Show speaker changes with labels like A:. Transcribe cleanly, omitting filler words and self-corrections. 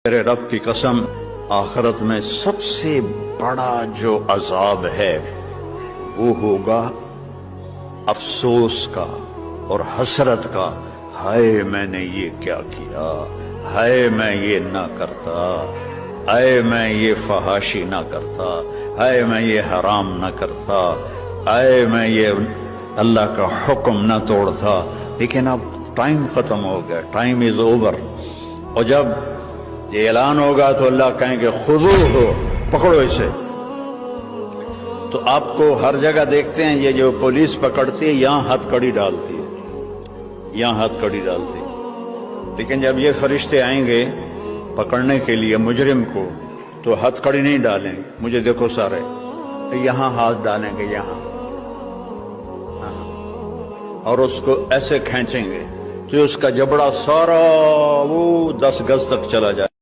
A: میرے رب کی قسم، آخرت میں سب سے بڑا جو عذاب ہے وہ ہوگا افسوس کا اور حسرت کا۔ ہائے میں نے یہ کیا کیا، ہائے میں یہ نہ کرتا، ہائے میں یہ فحاشی نہ کرتا، ہائے میں یہ حرام نہ کرتا، ہائے میں یہ اللہ کا حکم نہ توڑتا۔ لیکن اب ٹائم ختم ہو گیا، ٹائم از اوور، اور جب یہ اعلان ہوگا تو اللہ کہیں گے خذوہ، پکڑو اسے۔ تو آپ کو ہر جگہ دیکھتے ہیں یہ جو پولیس پکڑتی ہے یہاں ہتھ کڑی ڈالتی ہے، یہاں ہتھ کڑی ڈالتی ہے، لیکن جب یہ فرشتے آئیں گے پکڑنے کے لیے مجرم کو تو ہتھ کڑی نہیں ڈالیں گے، مجھے دیکھو سارے، یہاں ہاتھ ڈالیں گے، یہاں، اور اس کو ایسے کھینچیں گے تو اس کا جبڑا سارا وہ 10 گز تک چلا جائے۔